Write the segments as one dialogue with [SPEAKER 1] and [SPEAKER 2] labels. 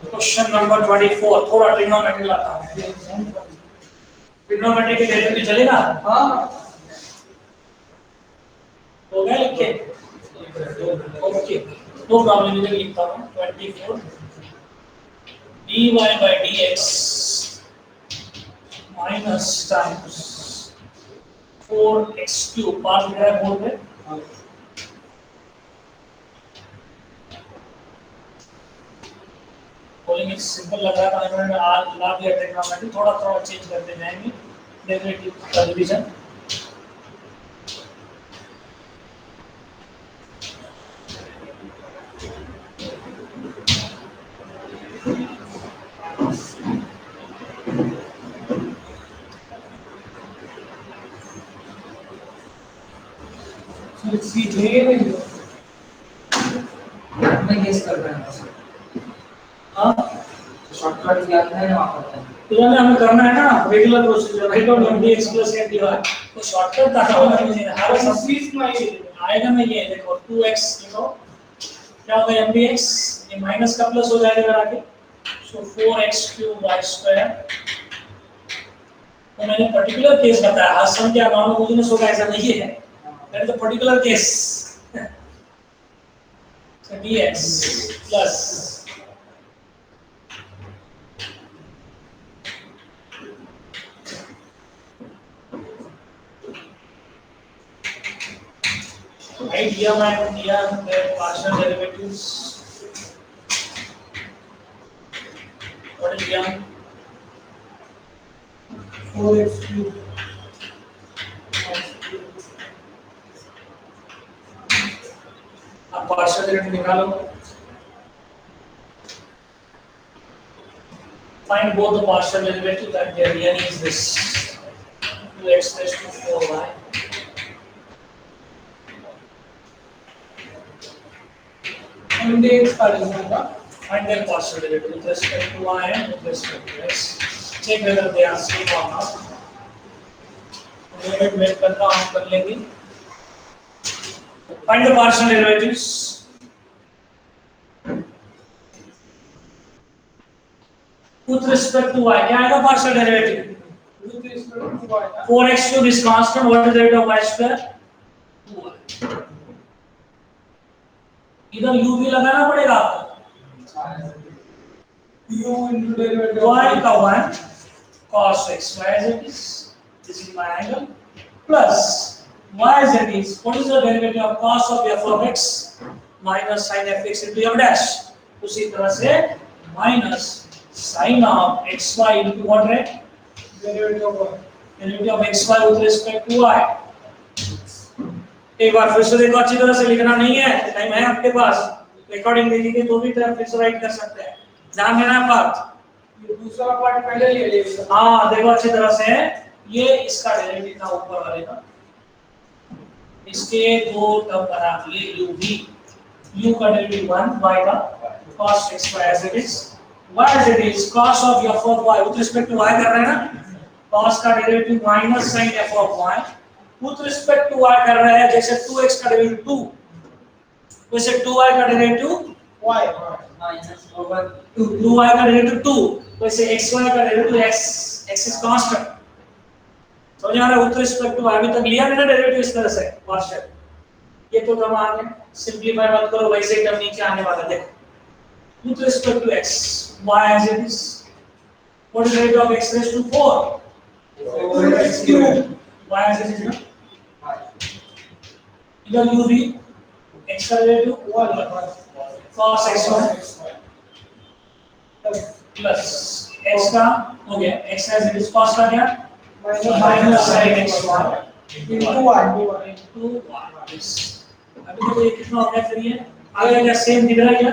[SPEAKER 1] Question number 24 थोड़ा trigonometry लाता हूं। ट्रिग्नोमेट्री की डेरिवेटिव चलेगा? हाँ हो गया लिख के? ओके नो प्रॉब्लम, इधर लिखता हूं 24 dy by dx minus times 4x cube पास हो गया बोल पे। बोलेंगे सिंपल लग रहा था, मैंने आज ला दिया ट्रिग्नोमेट्री, थोड़ा थोड़ा चेंज करते जाएंगे डेरिवेटिव का डिवीजन। मैं गेस कर रहा हूं। हाँ शॉर्टकट याद है ना वहां पर, तो हमें करना है ना regular procedure, right of mdx plus n dy, तो शॉर्टकट था मुझे हर सब चीज में आएगा ना। ये देखो 2x लिखो, क्या होगा mdx, ये माइनस का प्लस हो जाएगा इधर आके, सो 4x cube y square। तो मैंने पर्टिकुलर केस बताया, हर सम क्या नॉर्मल यूजनेस होगा ऐसा नहीं है, that is the particular case. so dx plus idea my idea the partial derivatives, what is diya 4x cube अब partial derivative निकालो, find both the partial derivatives that their dn is this 2x raised to 4y and dx का होगा, find their partial derivative with respect to y and with respect to x, check whether they are same or not। Limit make करता हूं, कर लेंगे। find the partial derivatives with respect to y, क्या आएगा partial derivative with respect to y, 4x cube is constant, what is the rate of y square 2y। इधर u भी लगाना पड़ेगा आपको, u into derivative y का 1 cos x y as it is, this is my angle, plus y as it is, what is the derivative of cos of f of x minus sin f x into f dash, उसी तरह से minus sin of xy into what rate, derivative of xy with respect to y। एक बार फिर से देखो, अच्छी तरह से लिखना नहीं है, टाइम है आपके पास, रिकॉर्डिंग देखिए तो भी फिर से राइट कर सकते हैं, ध्यान देना पार्ट, ये दूसरा पार्ट पहले ले लीजिए। हाँ देखो अच्छी तरह से, ये इसका डेरिवेटिव था ऊपर वाले का, इसके दो टर्म बना लिए u भी, u का डेरिवेटिव 1 y का cos xy as it is, y as it is cos of f of y with respect to y कर रहे हैं ना, cos का derivative minus sin f of y with respect to y कर रहे हैं, जैसे 2x का डेरिवेटिव 2, वैसे 2y का derivative y minus over 2y का डेरिवेटिव 2, वैसे xy का derivative x, x is constant, समझ आ रहा है, with respect to y अभी तक लिया मैंने डेरिवेटिव इस तरह से पार्शियल, ये तो टर्म आ गया, सिंपलीफाई मत करो, वैसे ही टर्म नीचे आने वाला देखो, with respect to x y as it is, what is the rate of x raised to 4 4x cube y as it is ना, इधर u भी x का derivative 1 cos xy plus x का हो गया, x as it is cos का क्या minus sin xy into y into y। अभी तो ये कितना हो गया, फिर ये आ गया सेम दिख रहा है क्या,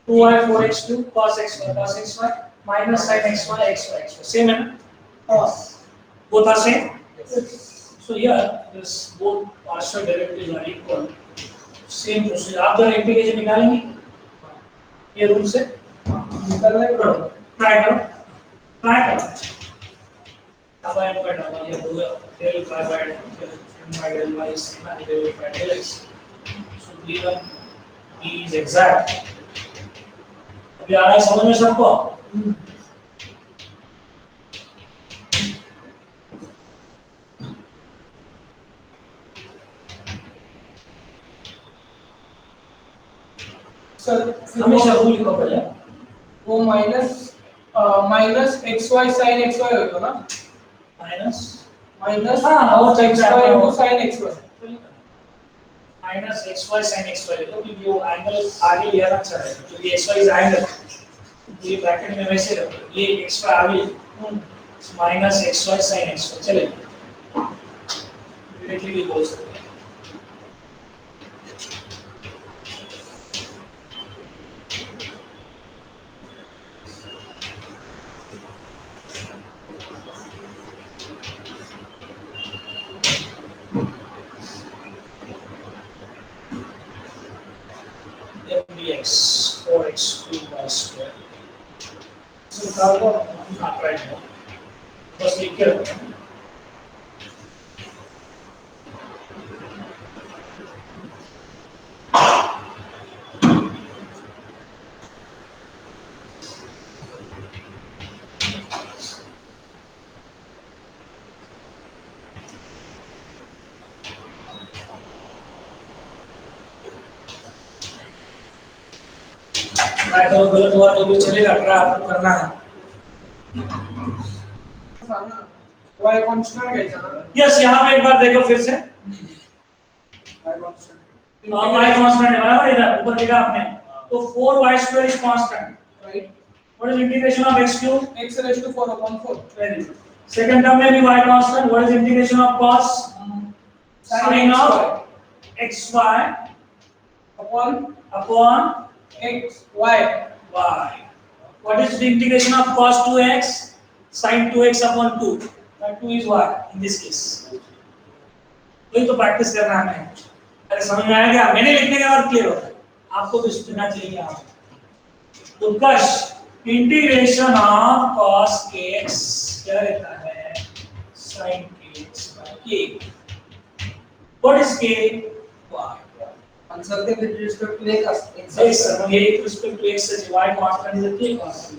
[SPEAKER 1] 2y 4x cube cos xy minus sin xy xy same है ना, both are same, so here this both partial derivatives are equal, same procedure, आप जरा इंटीग्रेशन निकालेंगे ये रूल से, निकालने को ट्राई करो अब आई पर डालना, ये होगा del phi by del y is del phi del x, so given b is exact, अभी आ रहा है समझ में सबको?
[SPEAKER 2] सर
[SPEAKER 1] हमेशा रूल लिखो पहले,
[SPEAKER 2] वो minus X Y sine X Y होगा ना, माइनस
[SPEAKER 1] हाँ वो
[SPEAKER 2] X Y into sine X Y,
[SPEAKER 1] minus X Y sine X Y तो क्योंकि वो एंगल आगे लिया ना अच्छा है, क्योंकि एक्स वाई इज एंगल, ये ब्रैकेट में वैसे रखो, ये एक्स वाई आगे minus X Y sine X Y, चले डायरेक्टली भी बोल सकते हैं। dx 4x cubed y square, so cargo not right now, बस लिख के रखो। मैं तो गलत हुआ तो भी चलेगा, ट्राई आपको करना है।
[SPEAKER 2] वाई कांस्टेंट घ्यायचा ना,
[SPEAKER 1] यस यहाँ पे एक बार देखो फिर से,
[SPEAKER 2] वाई कांस्टेंट
[SPEAKER 1] y कांस्टेंट है बराबर, इधर ऊपर लिखा आपने, तो 4y² is constant,
[SPEAKER 2] right,
[SPEAKER 1] what is integration of x cube,
[SPEAKER 2] x raised to 4 upon 4,
[SPEAKER 1] very good. Second term में भी y constant, what is integration of cos sin of xy
[SPEAKER 2] upon x y,
[SPEAKER 1] what is the integration of cos 2x sin 2x upon 2, that 2 is y in this case, वही तो practice करना है हमें। अरे समझ में आया क्या? मैंने लिखने के बाद क्लियर होता है, आपको भी सुनना चाहिए। आप उत्कर्ष इंटीग्रेशन ऑफ cos kx क्या रहता है, sin kx by k, what is k, y,
[SPEAKER 2] answer के with respect to x,
[SPEAKER 1] yes sir, ये with respect to x is y constant is a k constant,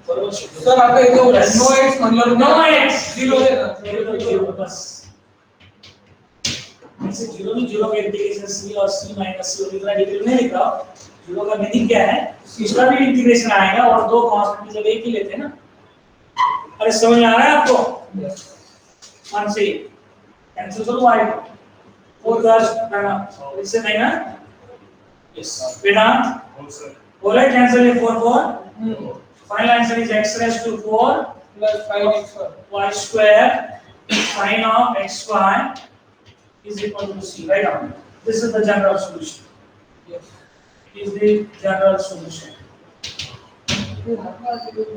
[SPEAKER 1] बरोबर।
[SPEAKER 2] सर आता इथे no x म्हणलं
[SPEAKER 1] no x,
[SPEAKER 2] 0 आहे ना,
[SPEAKER 1] 0 बस, ऐसे 0 में 0 का इंटीग्रेशन c और c माइनस c और इतना डिटेल नहीं लिख रहा हूं, 0 का मीनिंग क्या है, इसका भी इंटीग्रेशन आएगा और दो कांस्टेंट की जगह एक ही लेते हैं ना। अरे समझ में आ रहा है आपको? मान से कैंसिल करो y को, 4 का इससे नहीं ना, यस वेदांत बोले कैंसिल ये 4 4, final answer is x raised to 4
[SPEAKER 2] plus sin x
[SPEAKER 1] y square sin of xy is equal to c, right on. This is the general solution.
[SPEAKER 2] yes,
[SPEAKER 1] Is the general solution.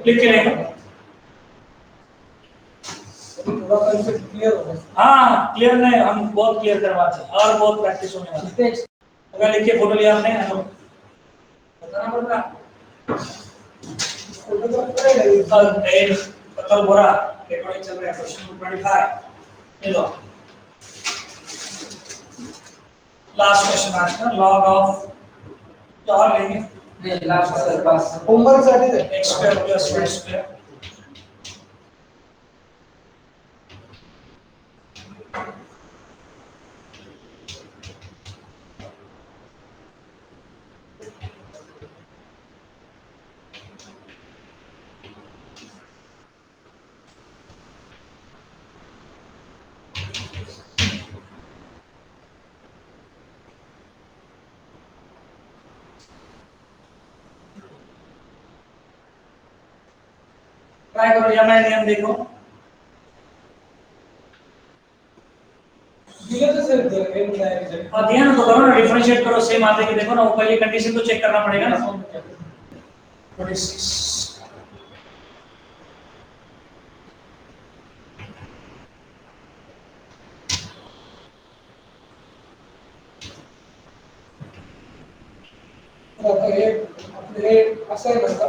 [SPEAKER 1] लिख के लेंगे।
[SPEAKER 2] थोड़ा concept clear हो गया।
[SPEAKER 1] हाँ clear नहीं, हम बहुत क्लियर करवाते हैं और बहुत प्रैक्टिस होने वाला है। अगर लिख के फोटो लिया आपने, हेलो बताना पड़ता कल बोरा रिकॉर्डिंग चल रहा है, क्वेश्चन 25 ले लो। लास्ट क्वेश्चन आज का लॉग ऑफ क्या और लेंगे,
[SPEAKER 2] नहीं लास्ट सर पास होमवर्क साठी दे
[SPEAKER 1] x square plus y square, try करो या मैं नियम देखो।
[SPEAKER 2] दिले तो सर दे डायरेक्ट
[SPEAKER 1] और ध्यान तो करो ना, डिफरेंशिएट करो, सेम आते कि देखो ना, वो पहले कंडीशन तो चेक करना पड़ेगा ना। 26
[SPEAKER 2] हे आपले असं आहे बरं का,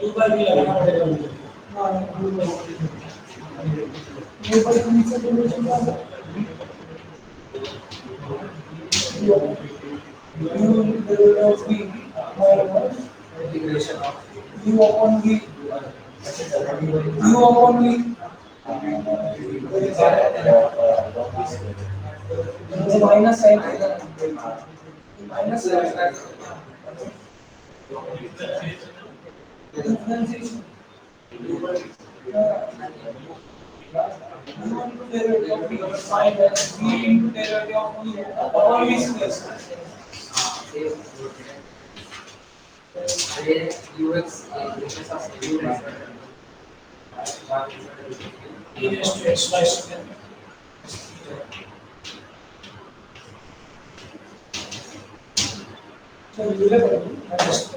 [SPEAKER 1] ऊपर भी लगाना पड़ेगा मुझे।
[SPEAKER 2] हां ये पर तुमचं सोल्यूशन काय आहे, you will be integration of u upon v u upon v minus sine minus differentiation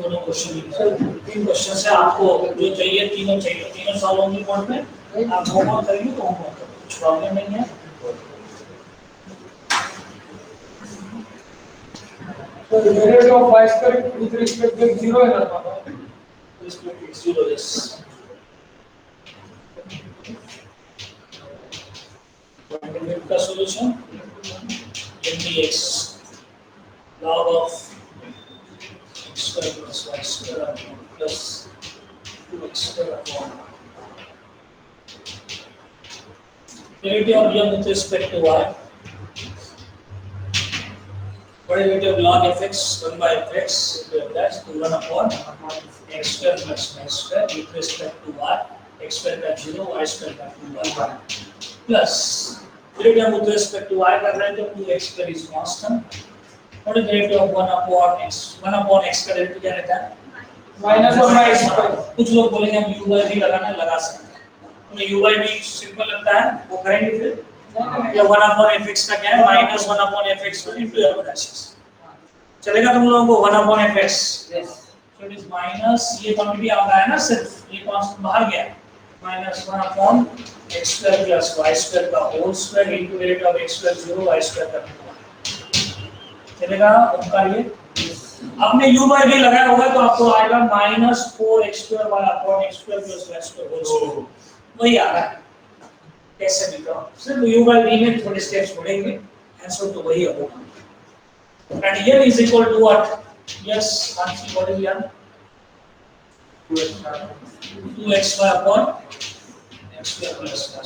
[SPEAKER 1] दोनों तीन क्वेश्चन से आपको जो चाहिए तीनों चाहिए, तीनों सॉल्व होंगे कौन पे आप होमवर्क करेंगे तो होमवर्क कुछ प्रॉब्लम नहीं है।
[SPEAKER 2] So the derivative of y square with respect to 0 है ना पापा?
[SPEAKER 1] Respect to 0 yes. Limit का solution dx log of x square plus y square plus 2x square upon derivative of m with respect to y. What is derivative of log fx 1 by fx plus 1 upon x square plus y square with respect to y, x square का 0 y square का 2y plus derivative with respect to y कर रहे हैं तो 2x square is constant. What is derivative of 1 upon x? 1 upon x का derivative क्या रहता है?
[SPEAKER 2] माइनस और माइनस स्क्वायर।
[SPEAKER 1] कुछ लोग बोलेंगे हम u by v लगाना लगा सकते हैं, तो u by v सिंपल लगता है वो करेंगे फिर या 1 upon fx का क्या है minus 1 upon fx into f dashes चलेगा तुम लोगों को 1 upon fx
[SPEAKER 2] Yes.
[SPEAKER 1] so it is minus ये क्वांटिटी आ रहा है ना सिर्फ ये कांस्टेंट बाहर गया minus 1 upon x square plus y square का whole square into derivative of x square 0 y square का चलेगा ओमकार ये आपने u by v लगाया होगा तो आपको आएगा minus 4x square y upon x square plus y square whole square वही आ रहा है कैसे भी तो सिर्फ u by v में थोड़े स्टेप्स बढ़ेंगे आंसर तो वही होगा and here is equal to what yes Hansi what is here 2xy upon x square plus y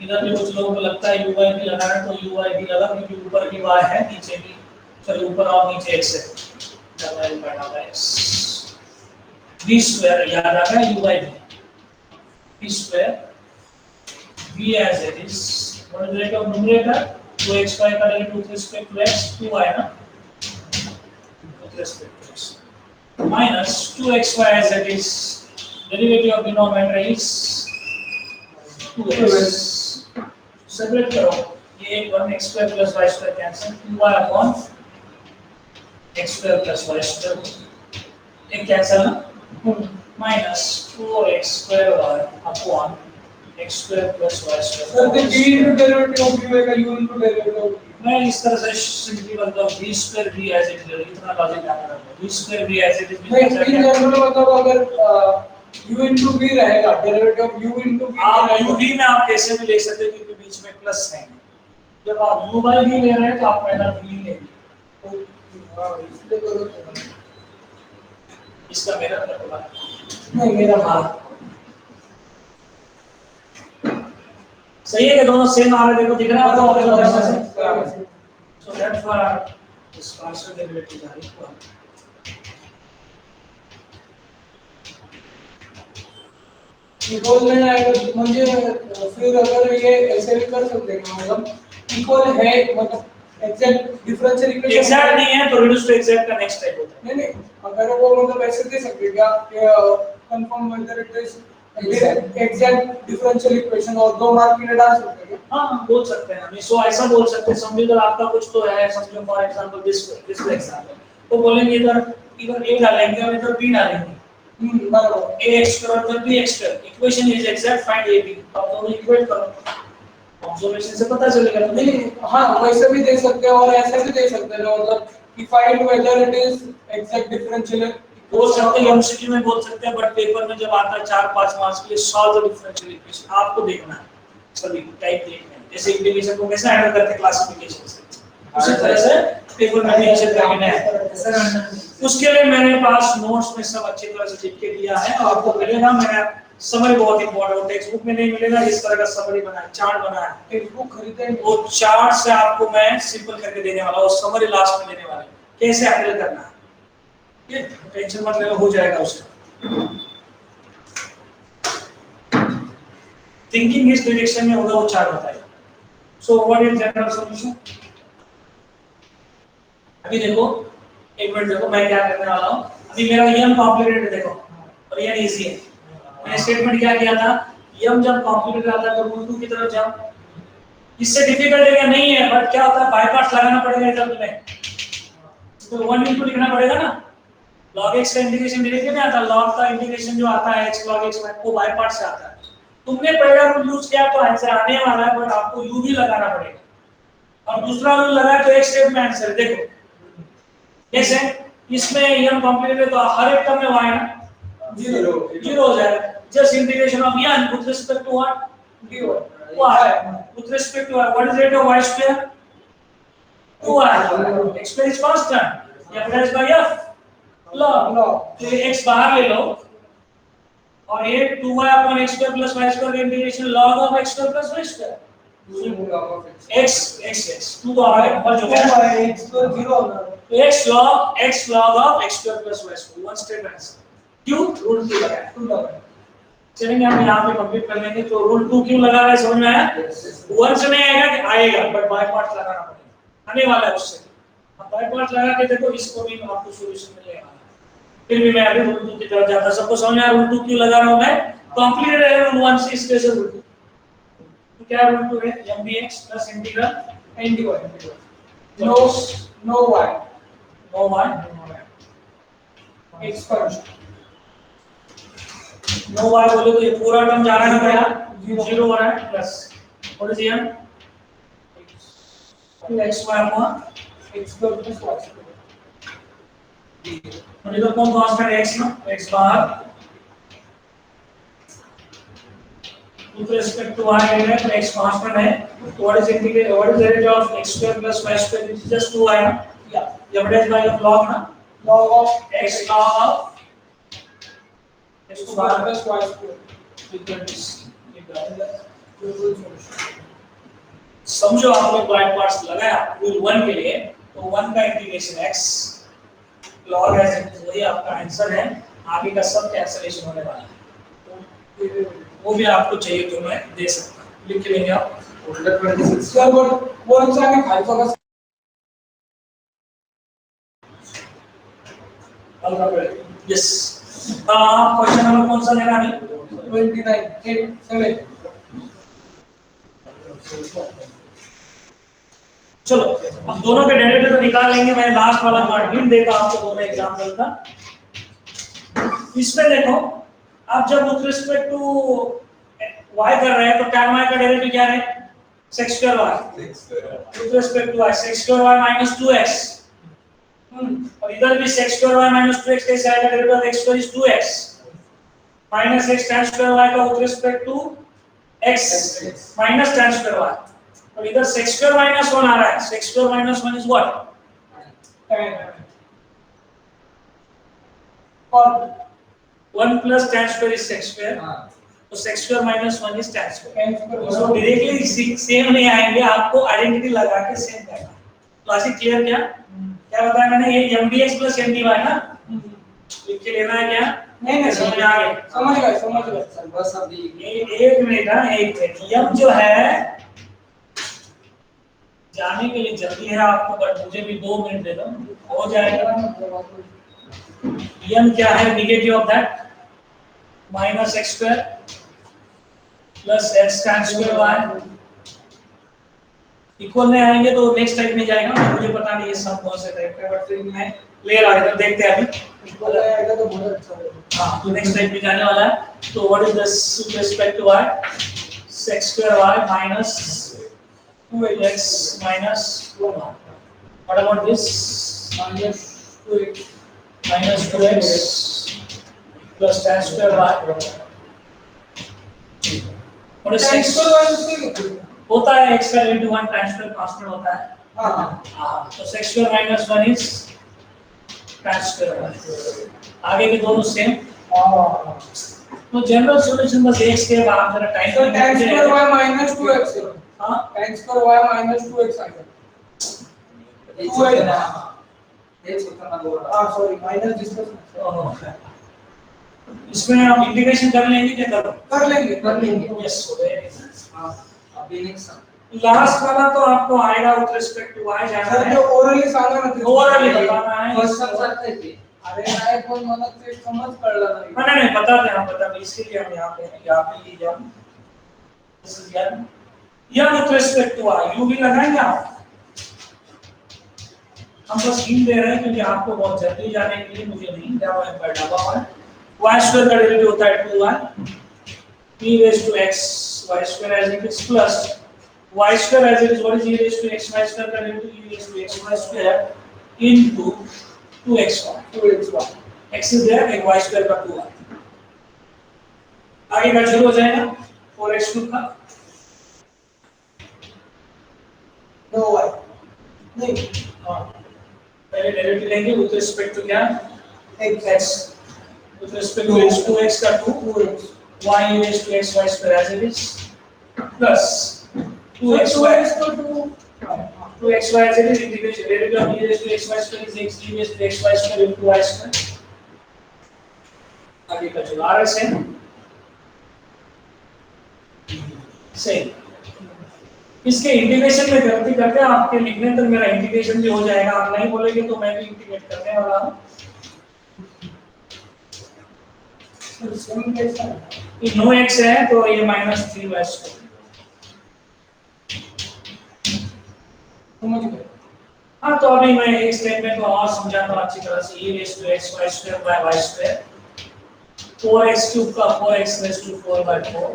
[SPEAKER 1] इधर भी कुछ लोगों को लगता है u by v लगाना तो u by v लगा क्योंकि ऊपर भी y है नीचे भी चलो ऊपर और नीचे x है डबल बना है x v square याद आ गया u by v v square v as it is what is the rate of numerator 2xy का derivative with respect to x 2y ना with respect to x minus 2xy as it is derivative of denominator is 2x separate करो ये 1x square plus y square cancel 2y upon x square plus y square एक cancel ना minus 4x square y upon x square plus y square
[SPEAKER 2] sir तो v into derivative of u का u into derivative of v
[SPEAKER 1] मैं इस तरह से simply बनता हूँ v square v as it is इतना लॉजिक आना है v square v as it is
[SPEAKER 2] नहीं इन जनरल मतलब अगर u into v रहेगा derivative of u into v
[SPEAKER 1] आप u v में आप कैसे भी ले सकते हैं क्योंकि बीच में प्लस है जब आप u by v ले रहे हैं तो आप पहला v लेंगे तो
[SPEAKER 2] इसलिए करो
[SPEAKER 1] इसका मेरा मतलब
[SPEAKER 2] नहीं मेरा हाथ
[SPEAKER 1] सही है कि दोनों सेम आ रहे देखो दिख रहा है आपको अपने तरफ से so that's why this partial derivative are equal
[SPEAKER 2] equal में आएगा मुझे फिर अगर ये ऐसे भी कर सकते हैं मतलब इक्वल है मतलब एग्जैक्ट डिफरेंशियल इक्वेशन
[SPEAKER 1] एग्जैक्ट नहीं है तो रिड्यूस टू एग्जैक्ट का नेक्स्ट टाइप होता है
[SPEAKER 2] नहीं अगर वो मतलब ऐसे दे सकते हैं क्या confirm whether it is exact differential equation और दो मार्क के लिए डाल सकते हैं
[SPEAKER 1] हां बोल सकते हैं हम सो ऐसा बोल सकते हैं समझो अगर आपका कुछ तो है समझो फॉर एग्जांपल दिस एग्जांपल तो बोलेंगे इधर a डालेंगे और इधर b डालेंगे
[SPEAKER 2] बराबर
[SPEAKER 1] ax और bx equation is exact find ab अब दोनों इक्वेट करो ऑब्जर्वेशन से पता चलेगा
[SPEAKER 2] नहीं हाँ वैसे भी दे सकते हैं और ऐसे भी दे सकते हैं मतलब कि find whether it is exact differential
[SPEAKER 1] बोल सकते हैं एमसीक्यू में बोल सकते हैं बट पेपर में जब आता है 4-5 मार्क्स के लिए सॉल्व द डिफरेंशियल इक्वेशन आपको देखना है सभी टाइप देखना है जैसे इंटीग्रेशन को कैसे हैंडल करते हैं क्लासिफिकेशन से उसी तरह से पेपर में मेंशन करके है। उसके लिए मेरे पास नोट्स में सब अच्छी तरह से लिख के दिया है, आपको मिलेगा। मेरा समरी बहुत इंपॉर्टेंट, टेक्स्ट बुक में नहीं मिलेगा। इस तरह का समरी बना है, चार्ट बना है,
[SPEAKER 2] टेक्स्ट बुक खरीदे
[SPEAKER 1] वो चार्ट से आपको मैं सिंपल करके देने वाला हूँ, समरी लास्ट में देने वाला हूँ, कैसे हैंडल करना है। टेंशन मत लेना, हो जाएगा उसका। थिंकिंग इस डायरेक्शन में होगा, वो चार्ट बताइए। So what is general solution? अभी देखो, एक मिनट देखो मैं क्या करने वाला हूँ। अभी मेरा यम कॉम्प्लिकेटेड है देखो, और ये इजी है। मैंने स्टेटमेंट क्या किया था, यम जब कॉम्प्लिकेटेड आता है तो रूट 2 की तरफ जाओ। इससे डिफिकल्ट एरिया नहीं है, बट क्या होता है बाय पार्ट्स लगाना पड़ेगा इधर तुम्हें, तो 1 इनटू लिखना पड़ेगा ना। log x का इंटीग्रेशन डायरेक्टली नहीं आता, log का इंटीग्रेशन जो आता है x log x वो बाय पार्ट से आता है। तुमने पहला रूल यूज किया तो आंसर आने वाला है, बट आपको u भी लगाना पड़ेगा। और दूसरा रूल लगाया तो x स्टेप में आंसर देखो कैसे। इसमें यम कॉम्प्लिकेटेड है तो हर एक टर्म में y ना 0 हो जाएगा। Just integration of n with respect to what, y with respect to y. What is the rate of y square? 2y. x square is constant. f dash by f log. तो ये x बाहर ले लो और ये 2y upon x square plus y square का integration log of x square plus y square. x 2 तो आ गया, बच गया x square 0 होगा। तो x log of x square plus y square, one step answer. क्यों? रूल 2 लगाया। चलेंगे हम यहाँ पे कंप्लीट कर लेंगे। तो रूल 2 क्यों लगा रहा है समझ में आया? 1 से नहीं आएगा कि आएगा, बट बाय पार्ट लगाना पड़ेगा, आने वाला है उससे। अब बाय पार्ट लगा के देखो, इसको भी आपको सॉल्यूशन मिलेगा। फिर भी मैं अभी रूल 2 की तरफ जाता, सबको समझ में आया रूल 2 क्यों लगा रहा हूं मैं? कंप्लीटेड है रूल 1 से, इसके से रूल 2। तो क्या रूल 2 है? mdx plus integral dy no y expansion. No y बोले तो ये पूरा टर्म जा रहा है ना भैया, 0 हो रहा है plus what is here x y upon x square plus y square. और इधर कौन कांस्टेंट है? x ना, x बाहर विद रिस्पेक्ट टू y है तो x कांस्टेंट है। तो what is integrate, what is the rate of x square plus y square, is just 2y ना, या डिवाइडेड बाय log ना, log of x log of x square plus y square. समझो आपने by parts लगाया rule 1 के लिए, तो 1 का इंटीग्रेशन x log x, वही आपका आंसर है। आगे का सब कैंसिलेशन होने वाला है, वो भी आपको चाहिए तो मैं दे सकता हूं, लिख के लेंगे आप। सर वो आंसर में खाली फोकस यस। क्वेश्चन नंबर कौन सा लेना है? 29 चलो अब दोनों के डेरिवेटिव तो निकाल लेंगे। मैंने लास्ट वाला पार्ट हिंट देखा आपको दोनों एग्जांपल का। इसमें देखो, आप जब विद रिस्पेक्ट टू y कर रहे हैं तो tan y का डेरिवेटिव क्या है? sec square y with respect to y, sec square y minus 2x। और इधर भी sec square y minus 2x कैसे आएगा? Derivative of x square is 2x minus x tan square y का with respect to x minus tan square y। और इधर sec square minus 1 आ रहा है, sec square minus 1 is what? tan। और 1 plus tan square is sec square, तो sec square minus 1 is tan square। तो directly same नहीं आएंगे, आपको आइडेंटिटी लगा के सेम करना। लॉजिक क्लियर क्या? क्या बताया मैंने? ये mdx plus mdy ना, लिख के लेना है क्या? नहीं समझ आ गया, समझ गए सर। बस अभी एक मिनट ना, एक मिनट। यम जो है जाने के लिए जल्दी है आपको, बट मुझे भी 2 मिनट दे दो, हो जाएगा। यम क्या है? Negative of that minus x square plus x tan square y equal में आएंगे तो नेक्स्ट टाइप में जाएगा। मुझे पता नहीं ये सब कौन से टाइप का, बट फिर मैं ले रहा हूं, देखते हैं अभी इक्वल आएगा तो बहुत अच्छा होगा। हां, तो नेक्स्ट टाइप में जाने वाला है। तो what is this with respect to y? sec square y minus 2x minus 1। What about this? Minus 2x plus tan square y। और tan square y होता है x का into 1 tan square कांस्टेंट होता है।
[SPEAKER 2] हाँ
[SPEAKER 1] तो sec square minus 1 is tan square 1. आगे के दोनों सेम. तो जनरल सॉल्यूशन बस x के बाद जरा टाइम
[SPEAKER 2] तो tan square y minus 2x है.
[SPEAKER 1] हाँ
[SPEAKER 2] tan square y minus 2x आएगा. 2x हाँ सॉरी माइनस डिस्कस.
[SPEAKER 1] इसमें आप इंटीग्रेशन कर लेंगे क्या?
[SPEAKER 2] कर लेंगे.
[SPEAKER 1] यस.
[SPEAKER 2] हाँ अभी नेक्स्ट
[SPEAKER 1] लास्ट वाला तो आपको आएगा विद रिस्पेक्ट टू y जाना
[SPEAKER 2] सर
[SPEAKER 1] है.
[SPEAKER 2] जो ओरली सांगा ना
[SPEAKER 1] ओवरऑल बताना है.
[SPEAKER 2] फर्स्ट सबसे थे. अरे नाही पण मला ते समज कळला नाही.
[SPEAKER 1] नहीं बताते हैं, बताते. इसके लिए हम यहाँ पे लीजिए हम दिस इज या विद रिस्पेक्ट टू y यू भी लगाएंगे आप. हम बस हिंट दे रहे हैं क्योंकि आपको बहुत जल्दी जाने के लिए मुझे नहीं जाओ एक बार डाबा हुआ है. y स्क्वायर का डेरिवेटिव होता है 2y e raised to x y square as it is plus y square as it is. What is e raised to x y square का derivative? e raised to x y square into 2xy. x is there, एक y square का 2y. आगे का शुरू हो जाएगा 4x cube का.
[SPEAKER 2] No y नहीं.
[SPEAKER 1] हाँ पहले डेरिवेटिव लेंगे विद रिस्पेक्ट टू क्या? x with respect to x 2x का 2x y raised to x y square as it is plus 2x
[SPEAKER 2] तो
[SPEAKER 1] 2xy as it is integration derivative of e raised to x y square is x e raised to x y square into y square. आगे का जो r है सही. इसके integration में गलती करके आपके लिखने तक मेरा इंटीग्रेशन भी हो जाएगा. आप नहीं बोलेंगे तो मैं भी इंटीग्रेट करने वाला हूँ. ये नो x है तो ये माइनस 3y स्क्वायर.
[SPEAKER 2] समझ गए.
[SPEAKER 1] हाँ तो अभी मैं एक स्टेटमेंट को और समझाता हूँ अच्छी तरह से. e raised to x y square by y square 4x cube का 4x raised to 4 by 4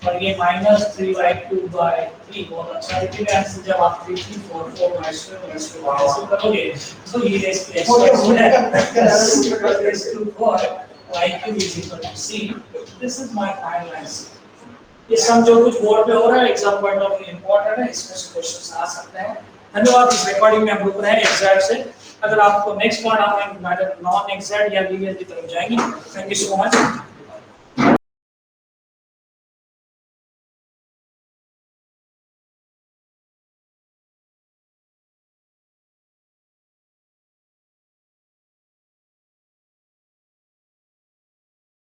[SPEAKER 1] और ये माइनस 3y क्यूब by 3. बहुत अच्छा है आंसर जब आप 3 3 4 4 y square ऐसे करोगे तो e raised to x y square raised to 4 y cube is equal to c. This is my final answer. ये सम जो कुछ बोर्ड पे हो रहा है exam point of view important है. इसमें से क्वेश्चंस आ सकते हैं. धन्यवाद. इस रिकॉर्डिंग में हम रुक रहे हैं एग्जैक्ट से. अगर आपको नेक्स्ट पार्ट आप मैडम नॉन एग्जैक्ट या लीनियर की तरफ जाएंगे. Thank you so much.